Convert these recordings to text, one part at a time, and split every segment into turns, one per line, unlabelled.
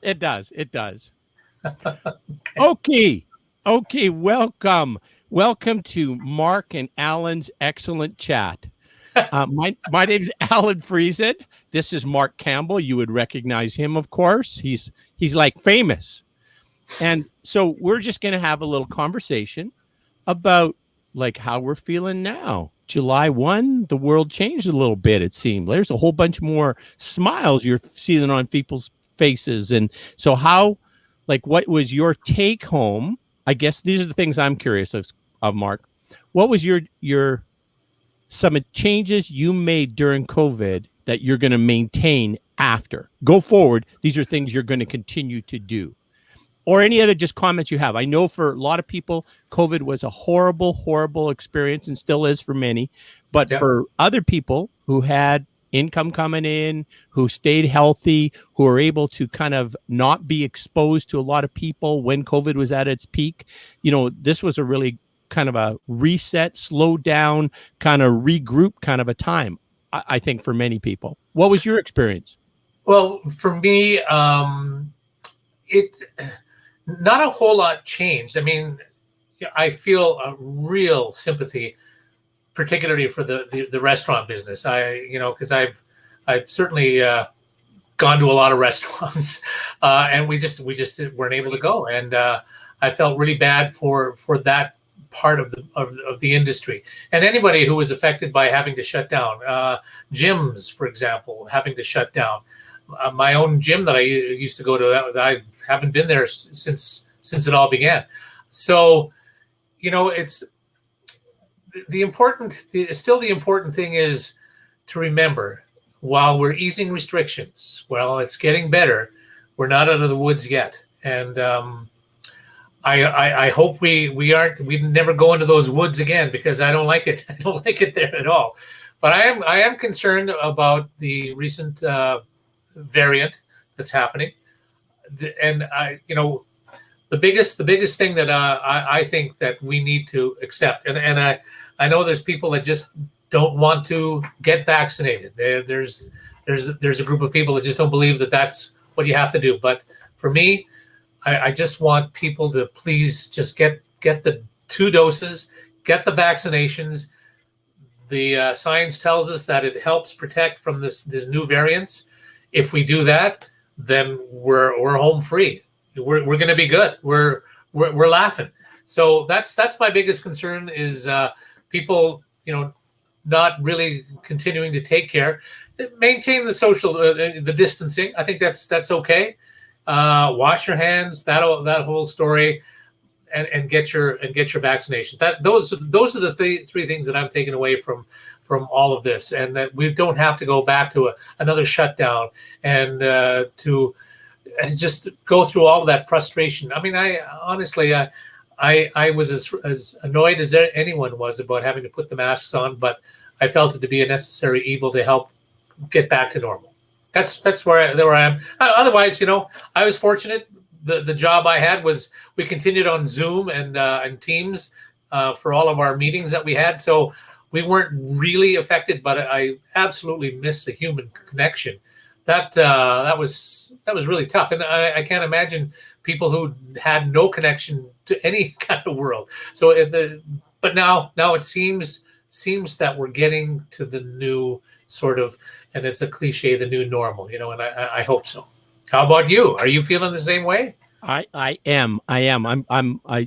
It does. It does. Okay. Okay. Welcome. Welcome to Mark and Allan's excellent chat. My name's Allan Friesen. This is Mark Campbell. You would recognize him, of course. He's like famous. And so we're just going to have a little conversation about like how we're feeling now. July 1, the world changed a little bit, it seemed. There's a whole bunch more smiles you're seeing on people's faces. And so how, like, what was your take home? I guess these are the things I'm curious of Mark. What was your some changes you made during COVID that you're going to maintain after? Go forward, these are things you're going to continue to do. Or any other just comments you have. I know for a lot of people, COVID was a horrible, horrible experience and still is for many. But for other people who had income coming in, who stayed healthy, who were able to kind of not be exposed to a lot of people when COVID was at its peak, this was a really kind of a reset, slow down, kind of regroup kind of a time, I think, for many people. What was your experience?
Well, for me, it not a whole lot changed. I mean, I feel a real sympathy, particularly for the restaurant business. Because I've certainly gone to a lot of restaurants, and we just weren't able to go, and I felt really bad for that part of the industry, and anybody who was affected by having to shut down. Gyms, for example, having to shut down. My own gym that I used to go to, I haven't been there since it all began. So, it's the important thing is to remember, while we're easing restrictions, well, it's getting better. We're not out of the woods yet, and I hope we never go into those woods again, because I don't like it. I don't like it there at all. But I am concerned about the recent variant that's happening, and the biggest thing that I think that we need to accept, and I know there's people that just don't want to get vaccinated. There's a group of people that just don't believe that that's what you have to do. But for me, I just want people to please just get the 2 doses, get the vaccinations. The science tells us that it helps protect from this new variants. If we do that, then we're home free. We're going to be good. We're laughing. So that's my biggest concern is people not really continuing to take care, maintain the social the distancing. I think that's okay. Wash your hands. That whole story, and get your vaccination. Those are the 3 things that I'm taking away from all of this, and that we don't have to go back to another shutdown and to just go through all of that frustration. I mean, I honestly, I was as annoyed as anyone was about having to put the masks on, but I felt it to be a necessary evil to help get back to normal. That's where I am. Otherwise, I was fortunate. The job I had was we continued on Zoom and Teams for all of our meetings that we had. So we weren't really affected, but I absolutely missed the human connection. That was really tough, and I can't imagine people who had no connection to any kind of world. So, but now it seems that we're getting to the new sort of, and it's a cliche, the new normal, and I hope so. How about you? Are you feeling the same way?
I am.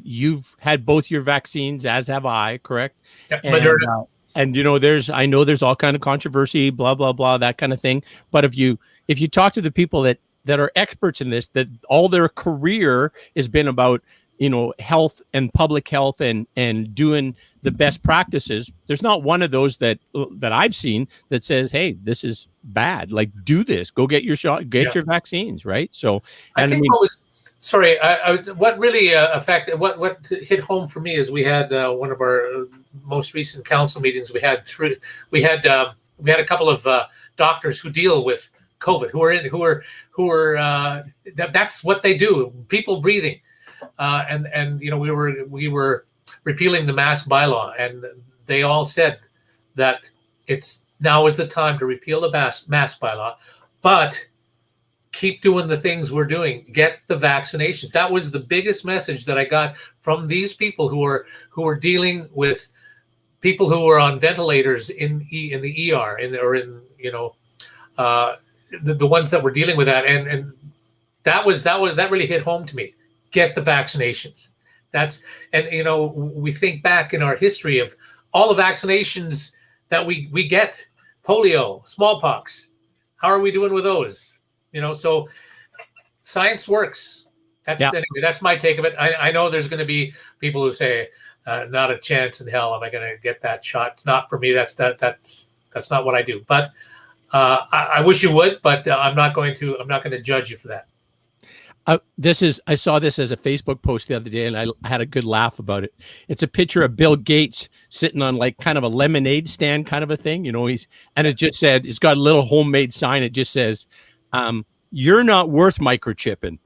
You've had both your vaccines, as have I, correct?
Yep,
Moderna. And I know there's all kind of controversy, blah blah blah, that kind of thing. But if you talk to the people that are experts in this, that all their career has been about health and public health and doing the best practices, there's not one of those that I've seen that says, hey, this is bad. Like, do this. Go get your shot. Get your vaccines. Right. So, and
Sorry, what really affected, what hit home for me is we had one of our most recent council meetings. We had a couple of doctors who deal with COVID, who are that's what they do. People breathing, and we were repealing the mask bylaw, and they all said that now is the time to repeal the mask bylaw, but keep doing the things we're doing. Get the vaccinations. That was the biggest message that I got from these people who are dealing with people who were on ventilators in the ER, the ones that were dealing with that, and that really hit home to me. Get the vaccinations. We think back in our history of all the vaccinations that we get: polio, smallpox. How are we doing with those? So science works. Anyway, that's my take of it. I know there's going to be people who say, not a chance in hell am I going to get that shot. It's not for me. That's not what I do. But I wish you would, but I'm not going to judge you for that.
I saw this as a Facebook post the other day, and I had a good laugh about it. It's a picture of Bill Gates sitting on like kind of a lemonade stand kind of a thing. And it just said, it's got a little homemade sign. It just says, you're not worth microchipping.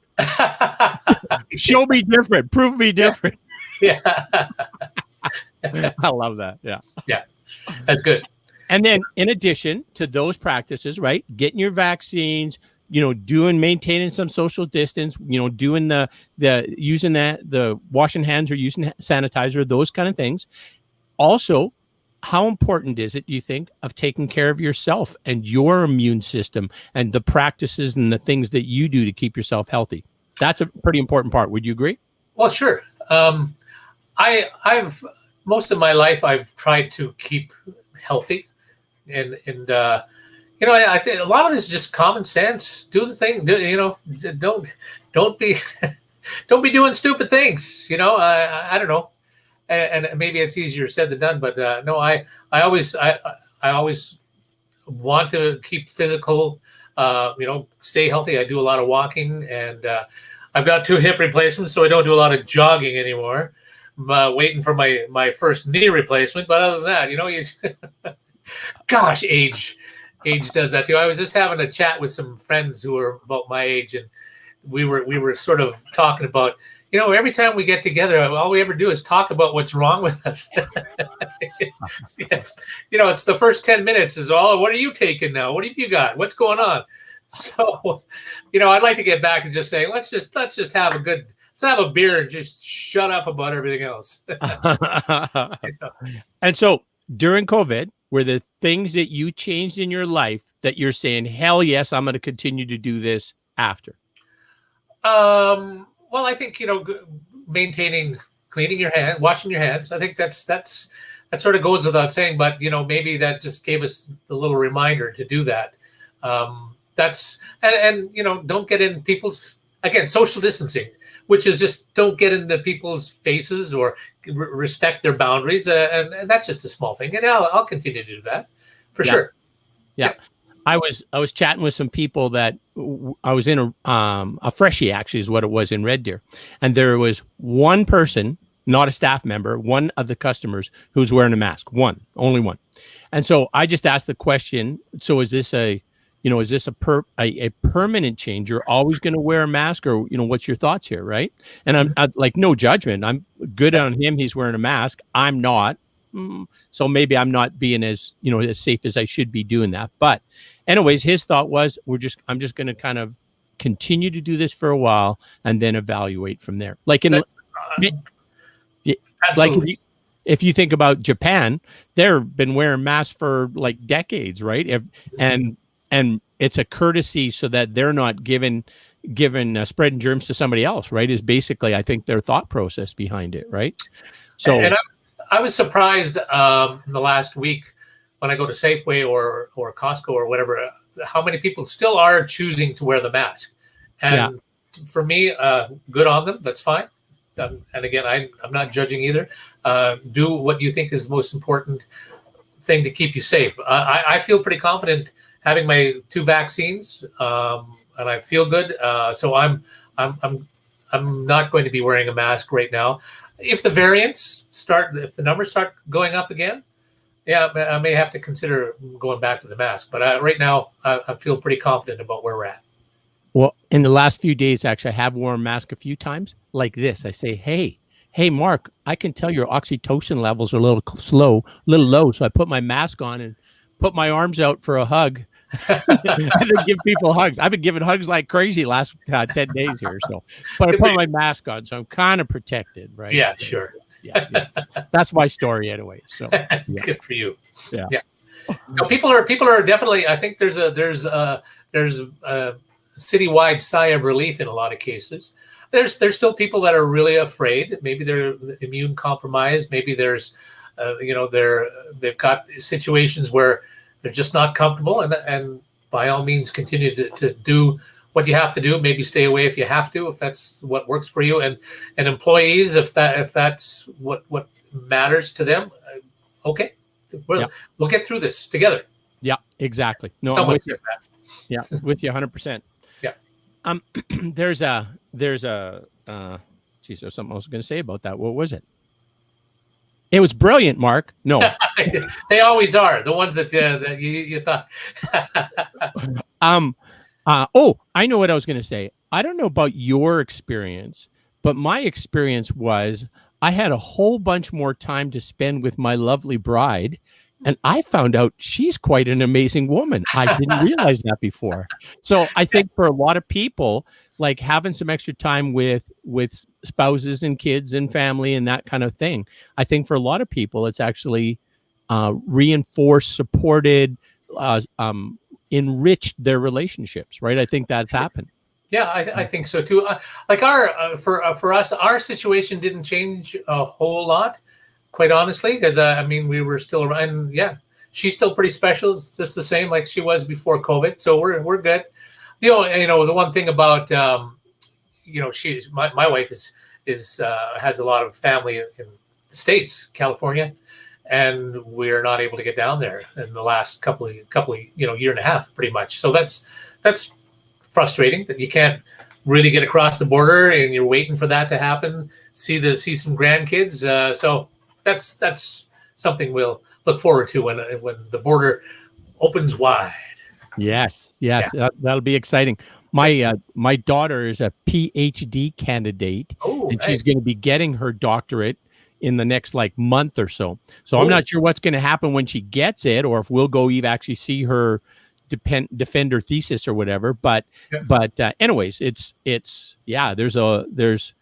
Show me different. Prove me different.
Yeah.
I love that. Yeah.
Yeah. That's good.
And then in addition to those practices, right, getting your vaccines, maintaining some social distance, doing using the washing hands or using sanitizer, those kind of things. Also, how important is it, do you think, of taking care of yourself and your immune system and the practices and the things that you do to keep yourself healthy? That's a pretty important part. Would you agree?
Well, sure. I've most of my life I've tried to keep healthy, and I think a lot of this is just common sense. Do the thing. Don't be don't be doing stupid things. I don't know, and maybe it's easier said than done. But no, I always want to keep physical. Stay healthy. I do a lot of walking, and I've got 2 hip replacements, so I don't do a lot of jogging anymore. I'm waiting for my first knee replacement. But other than that, gosh, age does that too. I was just having a chat with some friends who are about my age, and we were sort of talking about, every time we get together, all we ever do is talk about what's wrong with us. It's the first 10 minutes is all, what are you taking now? What have you got? What's going on? So, I'd like to get back and just say, let's just have let's have a beer and just shut up about everything else.
And so during COVID, were the things that you changed in your life that you're saying, hell yes, I'm going to continue to do this after?
Well, I think, maintaining, cleaning your hands, washing your hands. I think that sort of goes without saying, but, maybe that just gave us a little reminder to do that. Don't get in people's, again, social distancing, which is just don't get into people's faces or respect their boundaries. And that's just a small thing. And I'll continue to do that for sure.
Yeah. I was chatting with some people that I was in a freshie, actually is what it was, in Red Deer. And there was one person, not a staff member, one of the customers who was wearing a mask, only one. And so I just asked the question, so is this a permanent change? You're always going to wear a mask, or, what's your thoughts here? Right. And I'm like, no judgment. I'm good on him. He's wearing a mask. I'm not. So maybe I'm not being as safe as I should be doing that. But anyways, his thought was, I'm just going to kind of continue to do this for a while and then evaluate from there. Like if you think about Japan, they've been wearing masks for like decades, right? And it's a courtesy so that they're not given spreading germs to somebody else, right? Is basically, I think, their thought process behind it, right? So,
and I was surprised in the last week when I go to Safeway or Costco or whatever, how many people still are choosing to wear the mask. And for me, good on them. That's fine. And again, I'm not judging either. Do what you think is the most important thing to keep you safe. I feel pretty confident having my 2 vaccines, and I feel good. So I'm not going to be wearing a mask right now. If the if the numbers start going up again, I may have to consider going back to the mask. But right now, I feel pretty confident about where we're at.
Well, in the last few days, actually, I have worn a mask a few times like this. I say, hey, Mark, I can tell your oxytocin levels are a little low. So I put my mask on and put my arms out for a hug. I've been giving people hugs. I've been giving hugs like crazy last 10 days here. So, but I put my mask on, so I'm kind of protected, right?
Yeah, sure.
Yeah. That's my story anyway. So
good for you.
Yeah.
No, people are definitely. I think there's a citywide sigh of relief in a lot of cases. There's still people that are really afraid. Maybe they're immune compromised. Maybe there's, they've got situations where they're just not comfortable, and by all means continue to do what you have to do. Maybe stay away if you have to, if that's what works for you. And employees, if that's what matters to them, okay, we'll get through this together.
Yeah, exactly. No, I'm with you. Yeah, with you 100%.
Yeah.
There's there's something I was going to say about that. What was it? It was brilliant, Mark. No,
they always are the ones that you thought.
I know what I was going to say. I don't know about your experience, but my experience was I had a whole bunch more time to spend with my lovely bride, and I found out she's quite an amazing woman. I didn't realize that before. So I think for a lot of people, like having some extra time with spouses and kids and family and that kind of thing, I think for a lot of people, it's actually reinforced, supported, enriched their relationships, right? I think that's happened.
Yeah, I think so too. Like for us, our situation didn't change a whole lot, quite honestly, because we were still around. Yeah, she's still pretty special. It's just the same like she was before COVID. So we're good. The one thing about she's my wife is has a lot of family in the States, California, and we're not able to get down there in the last couple of year and a half, pretty much. So that's frustrating that you can't really get across the border and you're waiting for that to happen. See some grandkids. So that's something we'll look forward to when the border opens wide.
Yes, yeah. That'll be exciting. My daughter is a PhD candidate, and she's going to be getting her doctorate in the next month or so. So I'm not sure what's going to happen when she gets it, or if we'll go actually see her defend her thesis or whatever. But anyways, it's there's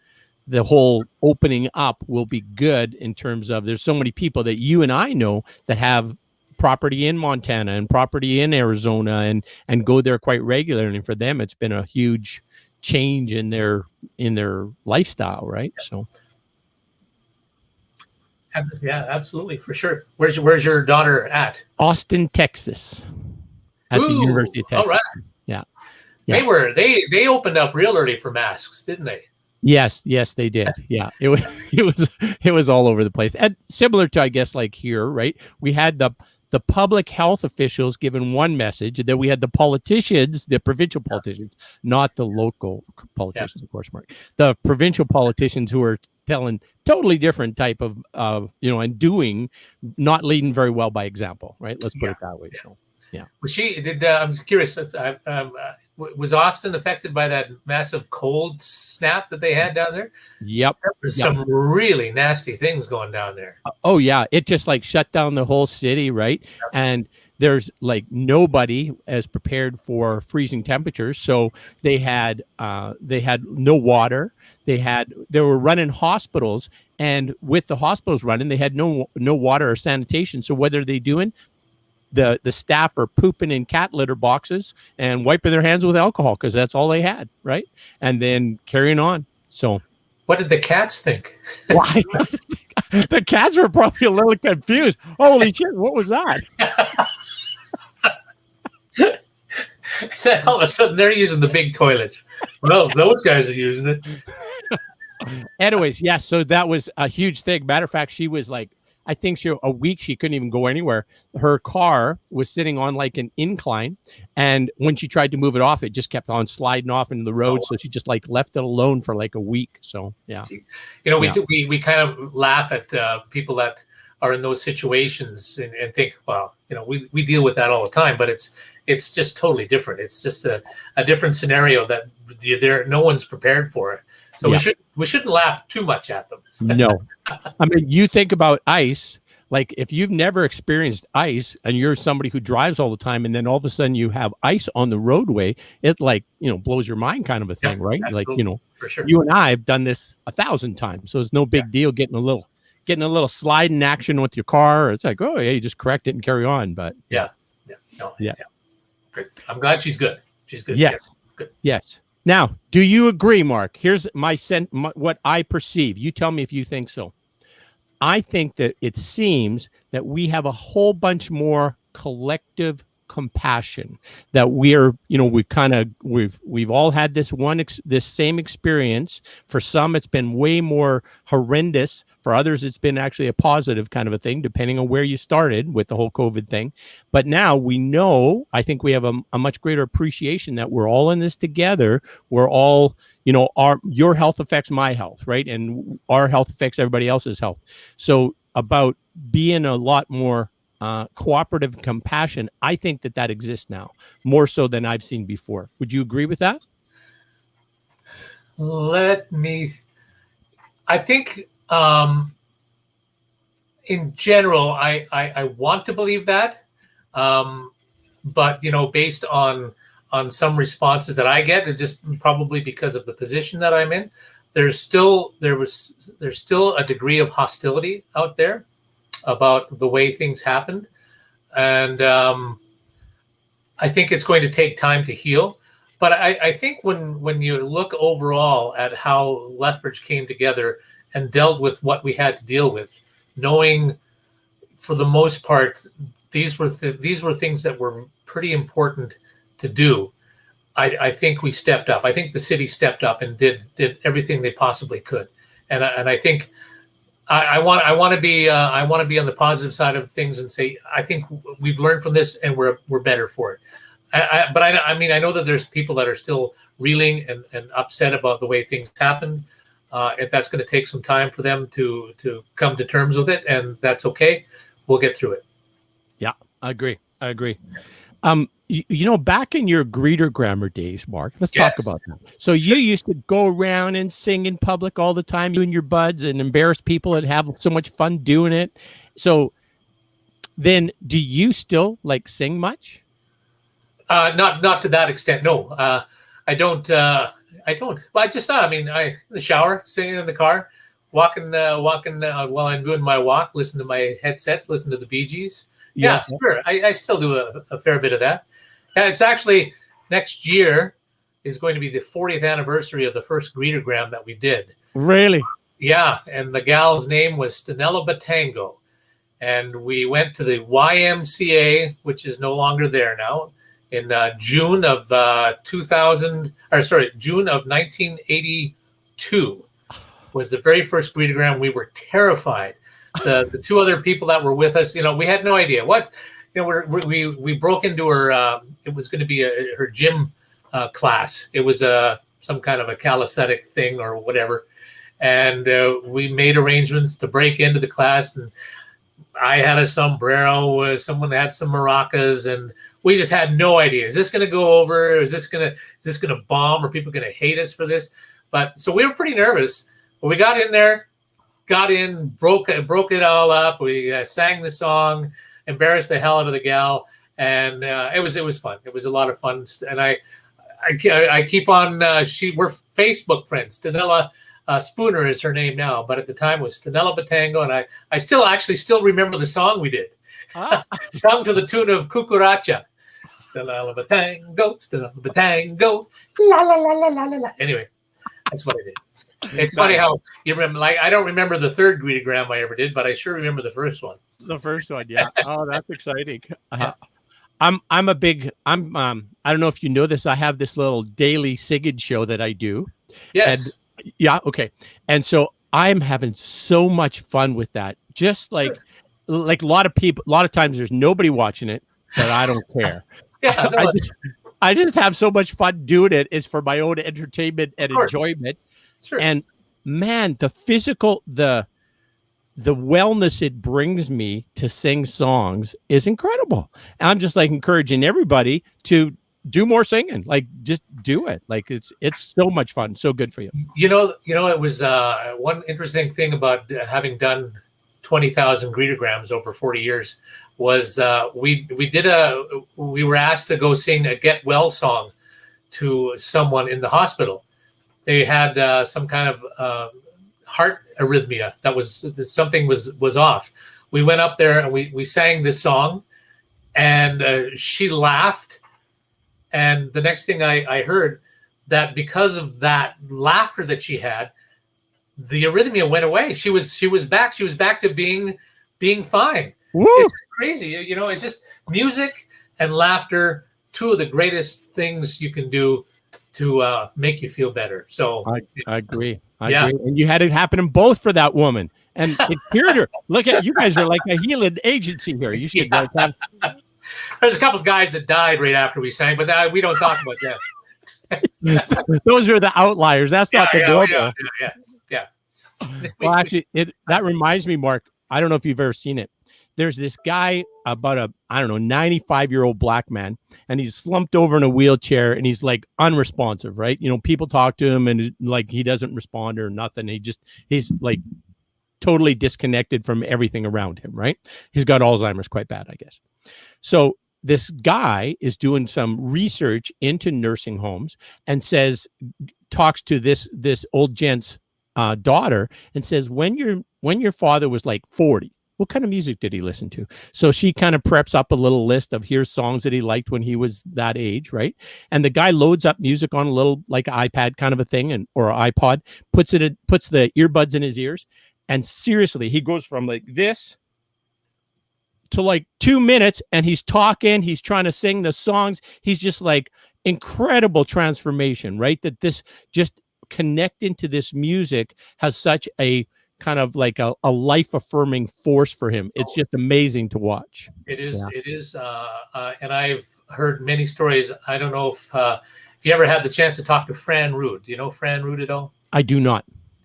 the whole opening up will be good in terms of there's so many people that you and I know that have property in Montana and property in Arizona and go there quite regularly. And for them, it's been a huge change in their lifestyle, right? So.
Yeah, absolutely, for sure. Where's your daughter at?
Austin, Texas, at the University of Texas.
All right.
Yeah.
They opened up real early for masks, didn't they?
Yes, they did. Yeah, it was all over the place, and similar to, I guess, like here, right? We had the public health officials giving one message, and then we had the politicians, the provincial politicians, not the local politicians, of course, Mark. The provincial politicians who are telling totally different type of and doing, not leading very well by example, right? Let's put it that way. So, yeah.
I'm curious. Was Austin affected by that massive cold snap that they had down there?
Yep.
There's some really nasty things going down there.
Oh yeah, it just shut down the whole city, right? Yep. And there's nobody as prepared for freezing temperatures, so they had no water. They were running hospitals, and with the hospitals running, they had no water or sanitation. So what are they doing? The staff are pooping in cat litter boxes and wiping their hands with alcohol because that's all they had, right? And then carrying on. So,
what did the cats think?
Why? The cats were probably a little confused. Holy shit! What was that?
Then all of a sudden they're using the big toilets. Well, those guys are using it.
Anyways, yeah. So that was a huge thing. Matter of fact, she was I think a week she couldn't even go anywhere. Her car was sitting on an incline, and when she tried to move it off, it just kept on sliding off into the road. So she just left it alone for a week. So yeah,
we kind of laugh at people that are in those situations and think, well, we deal with that all the time, but it's just totally different. It's just a different scenario that no one's prepared for it. So we shouldn't laugh too much at them.
No. I mean, you think about ice. like if you've never experienced ice and you're somebody who drives all the time, and then all of a sudden you have ice on the roadway, it like, blows your mind kind of a thing, right? Like,
absolutely, for sure.
you and I have done this 1,000 times. So it's no big deal getting a little sliding action with your car. It's like, oh yeah, you just correct it and carry on. But
yeah. Great. I'm glad she's good. She's good.
Yes.
Yeah, good.
Yes. Now, do you agree, Mark? Here's what I perceive. You tell me if you think so. I think that it seems that we have a whole bunch more collective compassion, that we've all had this same experience. For some, it's been way more horrendous. For others, it's been actually a positive kind of a thing, depending on where you started with the whole COVID thing. But now we know, I think we have a much greater appreciation that we're all in this together. We're all, your health affects my health, right? And our health affects everybody else's health. So about being a lot more cooperative compassion, I think that exists now more so than I've seen before. Would you agree with that?
I think in general, I want to believe that, but based on some responses that I get, it's just probably because of the position that I'm in, there's still a degree of hostility out there about the way things happened, and I think it's going to take time to heal. But I think when you look overall at how Lethbridge came together and dealt with what we had to deal with, knowing for the most part these were things that were pretty important to do, I think we stepped up. I think the city stepped up and did everything they possibly could, and I think I want to be on the positive side of things and say I think we've learned from this and we're better for it. But I mean, I know that there's people that are still reeling and upset about the way things happened. If that's going to take some time for them to come to terms with it, and that's okay. We'll get through it.
Yeah, I agree. Back in your greeter grammar days, Mark, let's talk about that. So you used to go around and sing in public all the time, you and your buds, and embarrass people and have so much fun doing it. So then do you still sing much?
Not to that extent. No, I don't. Well, I just in the shower, singing in the car, walking while I'm doing my walk, listen to my headsets, listen to the Bee Gees. Yeah, sure. I still do a fair bit of that. Yeah, it's actually next year is going to be the 40th anniversary of the first greetogram that we did.
Really?
Yeah, and the gal's name was Stanella Batango, and we went to the YMCA, which is no longer there now. In June of 1982 was the very first greetogram. We were terrified. The two other people that were with us, we had no idea what. We broke into her. It was going to be her gym class. It was some kind of a calisthenic thing or whatever, and we made arrangements to break into the class. And I had a sombrero. Someone had some maracas, and we just had no idea. Is this going to go over? Is this going to bomb? Are people going to hate us for this? But so we were pretty nervous. But we got in there, broke it all up. We sang the song, embarrassed the hell out of the gal, and it was fun. It was a lot of fun. And I keep on. We're Facebook friends. Stanella Spooner is her name now, but at the time it was Stanella Batango, and I still remember the song we did. Sung to the tune of Cucaracha. Stanella Batango, la la la la la la. Anyway, that's what I did. It's funny how you remember. I don't remember the third greetogram I ever did, but I sure remember the first one.
The first one, yeah. Oh, that's exciting. I don't know if you know this. I have this little daily singing show that I do.
Yes.
And, yeah. Okay. And so I'm having so much fun with that. Just like a lot of times there's nobody watching it, but I don't care.
Yeah. No,
I just have so much fun doing it. It's for my own entertainment and enjoyment.
Sure.
And man, the physical, the wellness it brings me to sing songs is incredible. And I'm just encouraging everybody to do more singing. Just do it. It's so much fun. So good for you.
It was one interesting thing about having done 20,000 greetograms over 40 years was we were asked to go sing a get well song to someone in the hospital. They had some kind of heart arrhythmia that was something was off. We went up there and we sang this song, and she laughed. And the next thing I heard, that because of that laughter that she had, the arrhythmia went away. She was back. She was back to being fine.
Woo!
It's crazy, It's just music and laughter, two of the greatest things you can do to make you feel better. So
I agree. I agree. And you had it happen in both for that woman, and it cured her. Look at you guys are like a healing agency here. You should like that.
There's a couple of guys that died right after we sang, but we don't talk about them.
Those are the outliers. That's not the normal.
Yeah.
Well, actually, that reminds me, Mark. I don't know if you've ever seen it. There's this guy, about 95-year-old black man, and he's slumped over in a wheelchair, and he's like unresponsive, right? People talk to him, and like he doesn't respond or nothing. He's like totally disconnected from everything around him, right? He's got Alzheimer's quite bad, I guess. So this guy is doing some research into nursing homes and talks to this old gent's daughter and says, when your father was like 40, what kind of music did he listen to? So she kind of preps up a little list of here's songs that he liked when he was that age, right? And the guy loads up music on a little like iPad kind of a thing or an iPod, puts the earbuds in his ears, and seriously, he goes from like this to like 2 minutes, and he's talking, he's trying to sing the songs. He's just like incredible transformation, right? That this just connecting to this music has such a kind of like a life affirming force for him. It's just amazing to watch.
It is. And I've heard many stories. I don't know if you ever had the chance to talk to Fran Rood. Do you know Fran Rood at all?
I do not.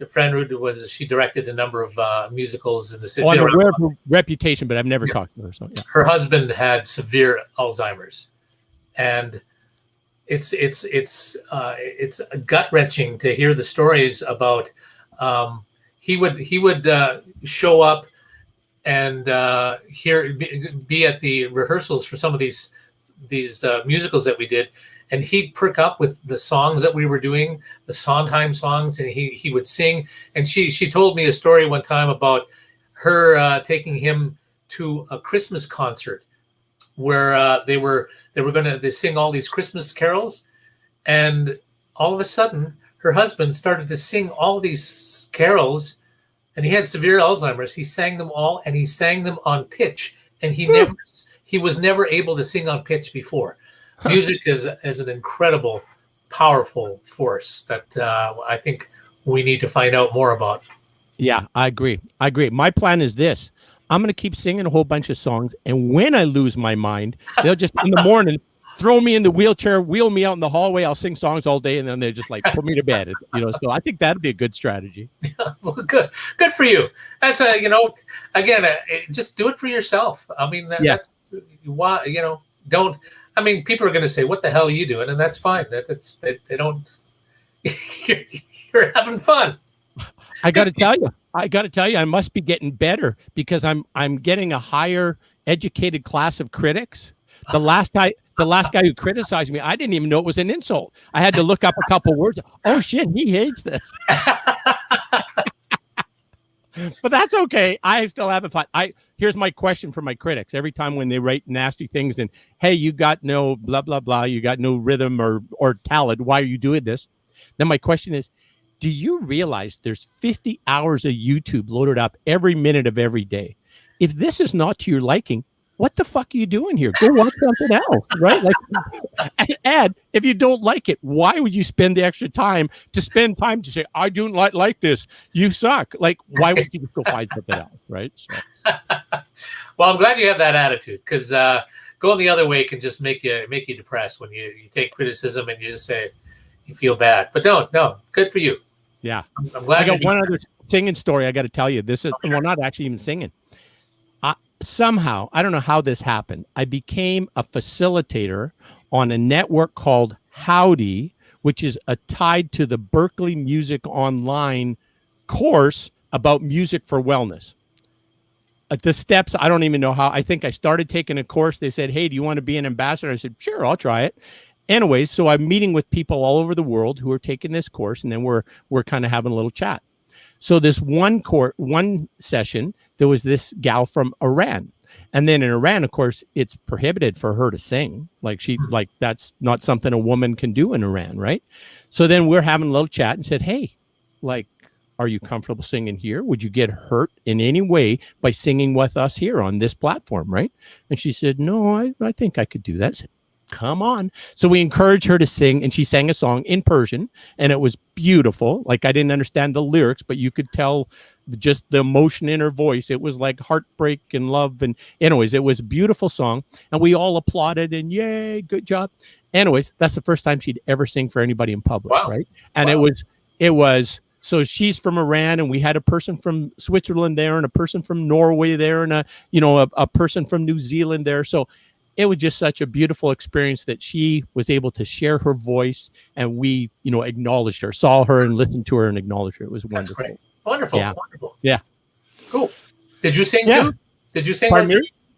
Fran Rood she directed a number of musicals in the city.
I'm aware of her reputation, but I've never talked to her. So yeah. Her
husband had severe Alzheimer's, and it's gut wrenching to hear the stories about. He would show up and be at the rehearsals for some of these musicals that we did. And he'd prick up with the songs that we were doing, the Sondheim songs, and he would sing. And she told me a story one time about her taking him to a Christmas concert where they were going to sing all these Christmas carols, and all of a sudden her husband started to sing all these carols, and he had severe Alzheimer's. He sang them all, and he sang them on pitch, and he was never able to sing on pitch before. Music is an incredible, powerful force that I think we need to find out more about.
Yeah, I agree. My plan is this. I'm going to keep singing a whole bunch of songs, and when I lose my mind, they'll just, in the morning, throw me in the wheelchair, wheel me out in the hallway. I'll sing songs all day, and then they just like put me to bed. So I think that'd be a good strategy.
Yeah, well, good for you. That's again, just do it for yourself. I mean, that's why don't. I mean, people are going to say, "What the hell are you doing?" And that's fine. They don't. You're having fun.
I got to tell you, I must be getting better because I'm getting a higher educated class of critics. The last guy who criticized me, I didn't even know it was an insult. I had to look up a couple words. Oh shit, he hates this. But that's okay. I still have fun. Here's my question for my critics. Every time when they write nasty things and, hey, you got no blah, blah, blah, you got no rhythm or talent, why are you doing this? Then my question is, do you realize there's 50 hours of YouTube loaded up every minute of every day? If this is not to your liking, what the fuck are you doing here? Go watch something else, right? Like, and if you don't like it, why would you spend the extra time to say, I don't like this, you suck? Like, why would you just go find something else, right? So.
Well, I'm glad you have that attitude, because going the other way can just make you depressed when you take criticism and you just say you feel bad. But no, good for you.
Yeah.
I'm glad.
I got one other singing story I got to tell you. This is well, not actually even singing. Somehow, I don't know how this happened. I became a facilitator on a network called Howdy, which is tied to the Berkeley Music Online course about music for wellness. the steps, I don't even know how. I think I started taking a course. They said, hey, do you want to be an ambassador? I said, sure, I'll try it. Anyways, so I'm meeting with people all over the world who are taking this course, and then we're kind of having a little chat. So this one session, there was this gal from Iran. And then in Iran, of course, it's prohibited for her to sing. Like that's not something a woman can do in Iran, right? So then we're having a little chat and said, hey, like, are you comfortable singing here? Would you get hurt in any way by singing with us here on this platform, right? And she said, no, I think I could do that. I said, come on. So we encouraged her to sing, and she sang a song in Persian, and it was beautiful. Like, I didn't understand the lyrics, but you could tell just the emotion in her voice. It was like heartbreak and love. And anyways, it was a beautiful song, and we all applauded and yay, good job. Anyways, that's the first time she'd ever sing for anybody in public. Wow. Right. And it was, so she's from Iran, and we had a person from Switzerland there, and a person from Norway there, and a person from New Zealand there. So it was just such a beautiful experience that she was able to share her voice, and we, acknowledged her, saw her and listened to her and acknowledged her. It was wonderful.
That's great. Wonderful.
Yeah.
Wonderful.
Yeah.
Cool. Did you sing too? Did you sing?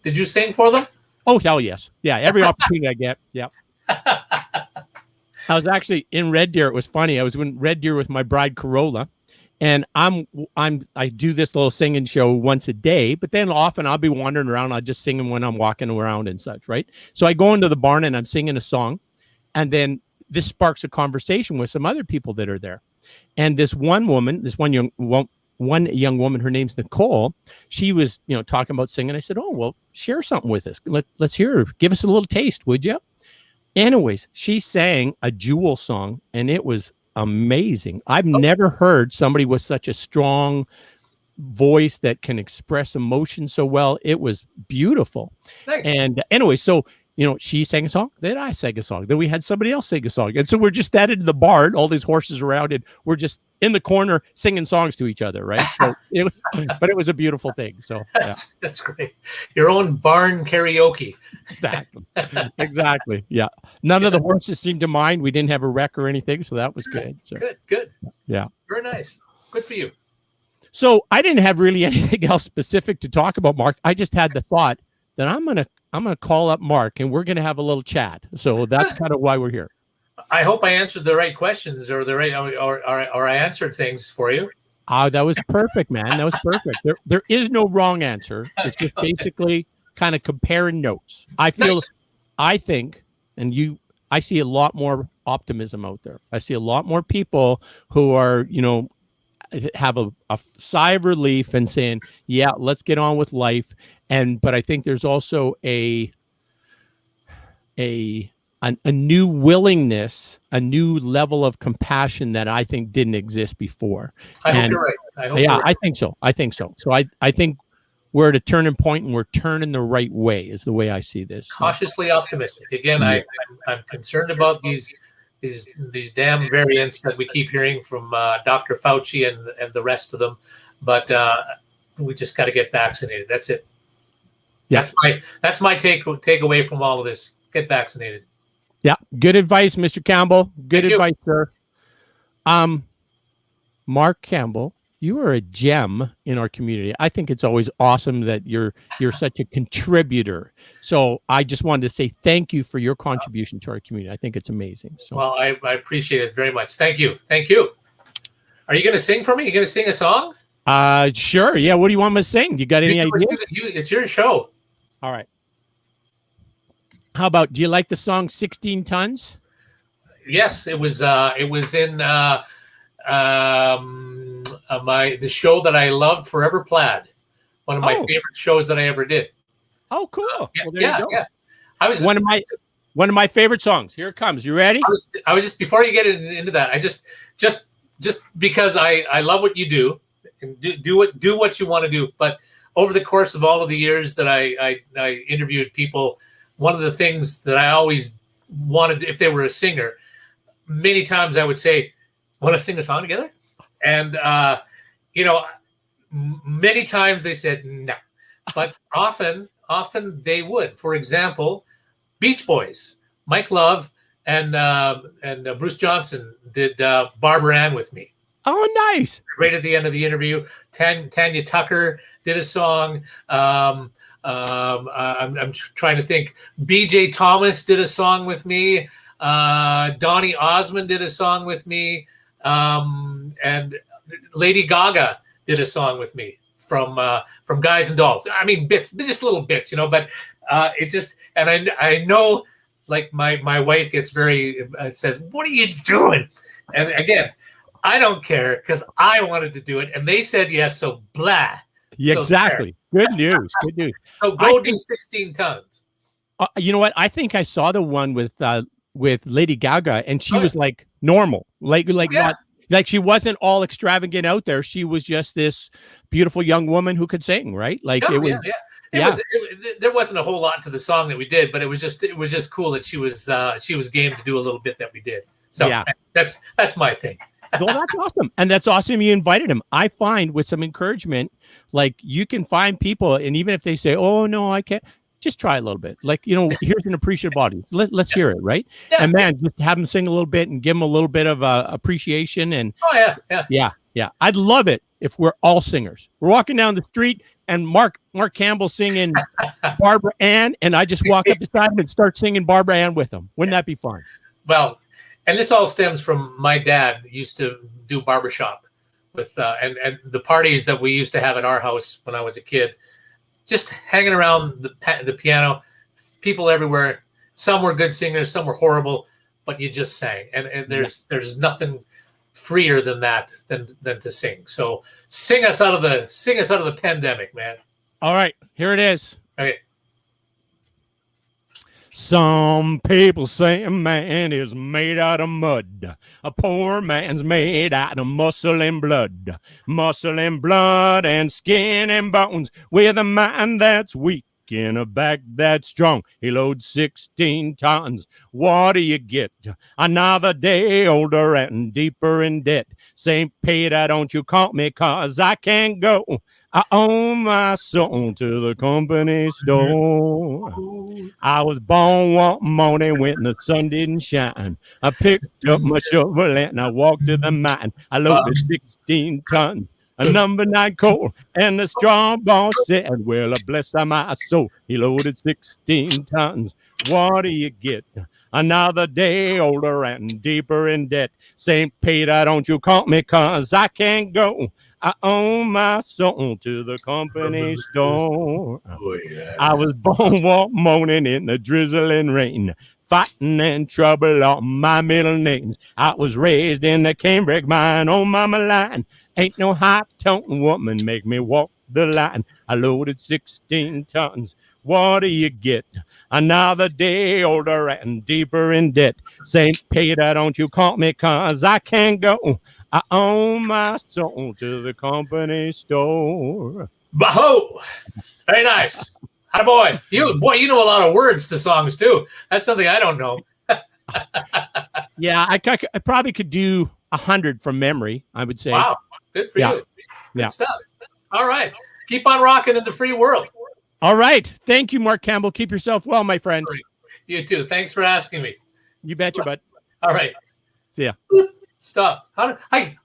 Did you sing for them?
Oh, hell yes. Yeah. Every opportunity I get. Yeah. I was actually in Red Deer. It was funny. I was in Red Deer with my bride Corolla, and I do this little singing show once a day, but then often I'll be wandering around. I'll just singing when I'm walking around and such, right? So I go into the barn and I'm singing a song, and then this sparks a conversation with some other people that are there. And this one young woman, her name's Nicole. She was, talking about singing. I said, oh, well, share something with us. Let's hear her. Give us a little taste, would you? Anyways, she sang a Jewel song, and it was amazing. I've never heard somebody with such a strong voice that can express emotion so well. It was beautiful. Nice. And anyway, so she sang a song, then I sang a song, then we had somebody else sing a song, and so we're just standing in the barn, all these horses around, and we're just in the corner singing songs to each other, right? So but it was a beautiful thing. So
that's great. Your own barn karaoke.
Exactly. Yeah. None of the horses seemed to mind. We didn't have a wreck or anything, so that was good. So,
good.
Yeah.
Very nice. Good for you.
So I didn't have really anything else specific to talk about, Mark. I just had the thought that I'm gonna call up Mark, and we're gonna have a little chat. So that's kind of why we're here.
I hope I answered the right questions, or I answered things for you.
That was perfect, man. That was perfect. There is no wrong answer. It's just basically kind of comparing notes. I think, and I see a lot more optimism out there. I see a lot more people who are, have a sigh of relief and saying, yeah, let's get on with life. But I think there's also a new willingness, a new level of compassion that I think didn't exist before.
I hope you're right.
I think so. So I think we're at a turning point, and we're turning the right way is the way I see this.
Cautiously optimistic. Again, yeah. I'm concerned about these damn variants that we keep hearing from Dr. Fauci and the rest of them, but we just got to get vaccinated. That's it. Yeah. That's my takeaway from all of this. Get vaccinated.
Yeah, good advice, Mr. Campbell. Good advice, sir. Mark Campbell, you are a gem in our community. I think it's always awesome that you're such a contributor. So I just wanted to say thank you for your contribution to our community. I think it's amazing. So,
well, I appreciate it very much. Thank you. Are you going to sing for me? You going to sing a song?
Sure. Yeah. What do you want me to sing? You got any idea?
It's your show.
All right. How about, do you like the song 16 Tons?
Yes, it was in the show that I loved, Forever Plaid. One of my favorite shows that I ever did.
Oh, cool.
Well, there you go. Yeah.
I was one of my favorite songs. Here it comes. You ready?
I was just, before you get into that, I just because I love what you do, and do what you want to do. But over the course of all of the years that I interviewed people, one of the things that I always wanted, if they were a singer, many times I would say, want to sing a song together? And, many times they said no, but often they would. For example, Beach Boys, Mike Love and Bruce Johnson did Barbara Ann with me.
Oh, nice.
Right at the end of the interview, Tanya Tucker did a song. I'm trying to think. BJ Thomas did a song with me. Donny Osmond did a song with me. And Lady Gaga did a song with me from Guys and Dolls. I mean, bits, just little bits, but it just, and I know, like my wife gets very, says, "What are you doing?" And again, I don't care because I wanted to do it, and they said yes. So blah.
Yeah,
So
exactly. Good news. Good news.
So go do 16 tons.
You know what? I think I saw the one with Lady Gaga, and she
Oh, yeah.
was like normal, like
Yeah.
not like she wasn't all extravagant out there. She was just this beautiful young woman who could sing, right? Like
Yeah,
it was.
yeah. There wasn't a whole lot to the song that we did, but it was just cool that she was game to do a little bit that we did. So
Yeah.
that's my thing.
Well, that's awesome. And that's awesome you invited him. I find with some encouragement, like you can find people, and even if they say, "Oh no, I can't," just try a little bit. Like, here's an appreciative audience. Let's hear it, right?
Yeah.
And man, just have them sing a little bit and give them a little bit of appreciation. And
Oh yeah.
I'd love it if we're all singers. We're walking down the street and Mark Campbell singing Barbara Ann, and I just walk up beside him and start singing Barbara Ann with him. Wouldn't that be fun?
Well, and this all stems from my dad used to do barbershop with and the parties that we used to have at our house when I was a kid, just hanging around the piano, people everywhere. Some were good singers, some were horrible, but you just sang. And there's nothing freer than that than to sing. So sing us out of the pandemic, man.
All right, here it is.
Okay.
Some people say a man is made out of mud. A poor man's made out of muscle and blood. Muscle and blood and skin and bones, with a mind that's weak in a back that's strong. He loads 16 tons. What do you get? Another day older and deeper in debt. St. Peter, don't you call me, 'cause I can't go. I owe my soul to the company store. I was born one morning when the sun didn't shine. I picked up my shovel and I walked to the mine. I loaded 16 tons, a number 9 coal, and the strong boss said, "Well, bless my soul, he loaded 16 tons. What do you get? Another day older and deeper in debt. St. Peter, don't you call me, 'cause I can't go. I owe my soul to the company store."
Oh, yeah.
I was born one morning in the drizzling rain, fighting and trouble on my middle names. I was raised in the Cambridge mine on Mama line. Ain't no high-tone woman make me walk the line. I loaded 16 tons. What do you get? Another day older and deeper in debt. St. Peter, don't you call me, 'cause I can't go. I owe my soul to the company store.
Baho! Very nice. Attaboy. You know a lot of words to songs too. That's something I don't know.
Yeah, I probably could do 100 from memory, I would say.
Wow. Good for you. Good
Yeah.
stuff. All right. Keep on rocking in the free world.
All right. Thank you, Mark Campbell. Keep yourself well, my friend.
You too. Thanks for asking me.
You betcha, bud.
All right.
See ya.
Stop. How do I?